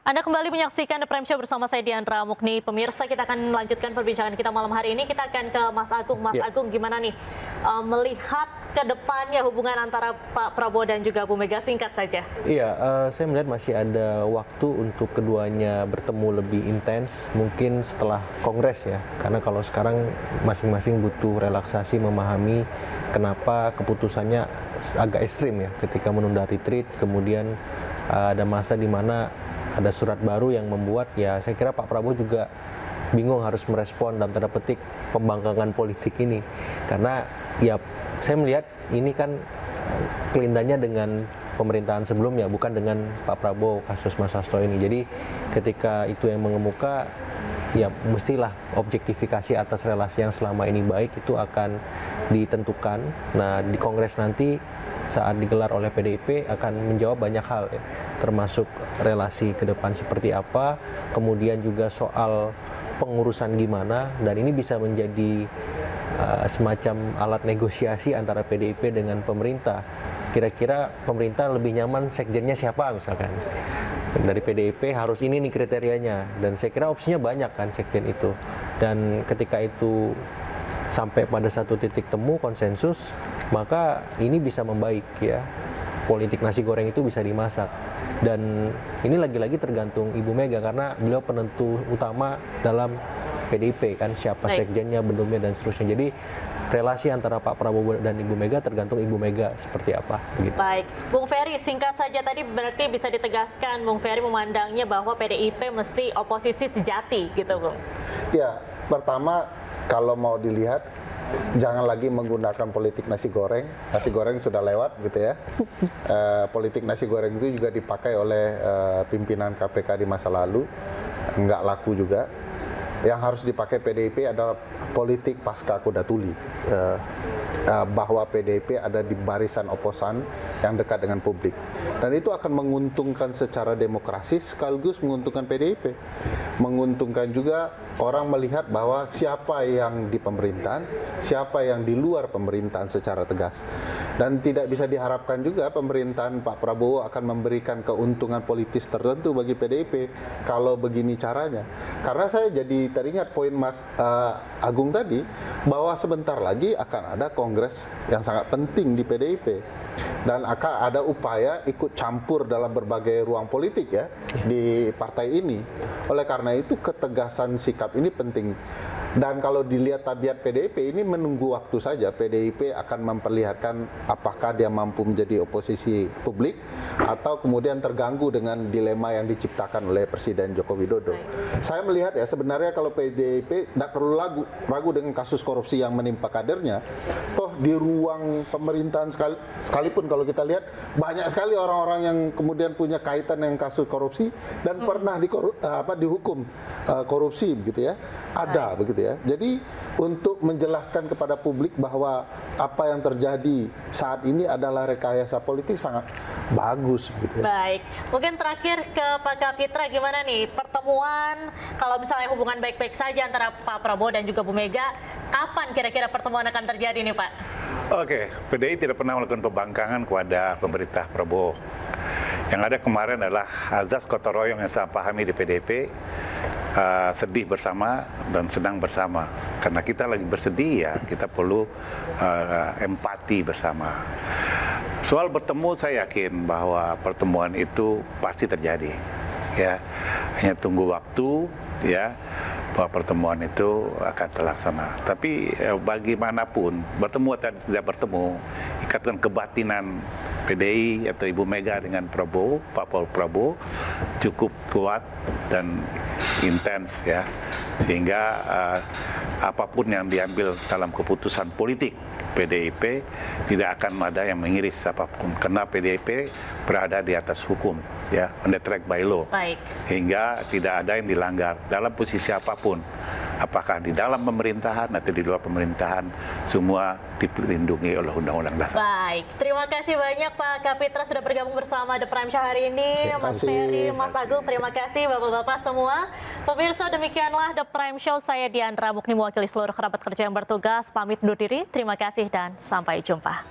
Anda kembali menyaksikan The Prime Show bersama saya Diandra Mukni. Pemirsa, kita akan melanjutkan perbincangan kita malam hari ini. Kita akan ke Mas Agung. Mas Agung, gimana nih melihat ke depannya hubungan antara Pak Prabowo dan juga Bu Mega, singkat saja? Iya, saya melihat masih ada waktu untuk keduanya bertemu lebih intens, mungkin setelah Kongres ya. Karena kalau sekarang masing-masing butuh relaksasi, memahami kenapa keputusannya agak ekstrim ya, ketika menunda retreat, kemudian ada masa di mana ada surat baru yang membuat ya saya kira Pak Prabowo juga bingung harus merespon dalam tanda petik pembangkangan politik ini, karena ya saya melihat ini kan kelindannya dengan pemerintahan sebelumnya, bukan dengan Pak Prabowo kasus Mas Hasto ini. Jadi ketika itu yang mengemuka, ya mestilah objektifikasi atas relasi yang selama ini baik itu akan ditentukan. Nah, di Kongres nanti saat digelar oleh PDIP akan menjawab banyak hal ya, termasuk relasi ke depan seperti apa, kemudian juga soal pengurusan gimana, dan ini bisa menjadi semacam alat negosiasi antara PDIP dengan pemerintah. Kira-kira pemerintah lebih nyaman sekjennya siapa misalkan. Dari PDIP harus ini nih kriterianya, dan saya kira opsinya banyak kan sekjen itu. Dan ketika itu sampai pada satu titik temu konsensus, maka ini bisa membaik ya. Politik nasi goreng itu bisa dimasak. Dan ini lagi-lagi tergantung Ibu Mega, karena beliau penentu utama dalam PDIP kan, siapa sekjennya, bendumnya, dan seterusnya. Jadi relasi antara Pak Prabowo dan Ibu Mega tergantung Ibu Mega seperti apa. Begitu. Baik, Bung Ferry, singkat saja tadi berarti bisa ditegaskan Bung Ferry memandangnya bahwa PDIP mesti oposisi sejati gitu, Bung? Ya, pertama kalau mau dilihat jangan lagi menggunakan politik nasi goreng. Nasi goreng sudah lewat gitu ya. Politik nasi goreng itu juga dipakai oleh pimpinan KPK di masa lalu, nggak laku juga. Yang harus dipakai PDIP adalah politik pasca kuda tuli, bahwa PDIP ada di barisan oposan yang dekat dengan publik, dan itu akan menguntungkan secara demokrasi sekaligus menguntungkan PDIP, menguntungkan juga orang melihat bahwa siapa yang di pemerintahan, siapa yang di luar pemerintahan secara tegas. Dan tidak bisa diharapkan juga pemerintahan Pak Prabowo akan memberikan keuntungan politis tertentu bagi PDIP kalau begini caranya. Karena saya jadi teringat poin Mas Agung tadi, bahwa sebentar lagi akan ada kongres yang sangat penting di PDIP, dan akan ada upaya ikut campur dalam berbagai ruang politik ya di partai ini. Oleh karena itu ketegasan sikap ini penting. Dan kalau dilihat tabiat PDIP ini menunggu waktu saja. PDIP akan memperlihatkan apakah dia mampu menjadi oposisi publik atau kemudian terganggu dengan dilema yang diciptakan oleh Presiden Joko Widodo. Saya melihat ya sebenarnya kalau PDIP tidak perlu ragu dengan kasus korupsi yang menimpa kadernya. Toh di ruang pemerintahan sekalipun kalau kita lihat banyak sekali orang-orang yang kemudian punya kaitan dengan kasus korupsi dan pernah dihukum korupsi begitu ya. Ada begitu ya. Jadi untuk menjelaskan kepada publik bahwa apa yang terjadi saat ini adalah rekayasa politik sangat bagus gitu ya. Baik, mungkin terakhir ke Pak Kapitra, gimana nih pertemuan, kalau misalnya hubungan baik-baik saja antara Pak Prabowo dan juga Bu Mega, kapan kira-kira pertemuan akan terjadi nih Pak? Oke, PDI tidak pernah melakukan pembangkangan kepada pemerintah Prabowo. Yang ada kemarin adalah azas gotong royong yang saya pahami di PDIP, sedih bersama dan senang bersama. Karena kita lagi bersedih ya, kita perlu empati bersama. Soal bertemu, saya yakin bahwa pertemuan itu pasti terjadi. Ya, hanya tunggu waktu ya, bahwa pertemuan itu akan terlaksana. Tapi bagaimanapun, bertemu atau tidak bertemu, ikatan kebatinan PDI atau Ibu Mega dengan Prabowo, Pak Prabowo cukup kuat dan intens ya, sehingga apapun yang diambil dalam keputusan politik PDIP tidak akan ada yang mengiris apapun, karena PDIP berada di atas hukum ya, on the track by law. Baik. Sehingga tidak ada yang dilanggar dalam posisi apapun, apakah di dalam pemerintahan atau di luar pemerintahan, semua dilindungi oleh Undang-Undang Dasar. Baik, terima kasih banyak Pak Kapitra sudah bergabung bersama The Prime Show hari ini. Mas Ferry, Mas Agung, terima kasih Bapak-Bapak semua. Pemirsa, demikianlah The Prime Show. Saya Diandra Mukni, mewakili seluruh kerabat kerja yang bertugas, pamit undur diri. Terima kasih dan sampai jumpa.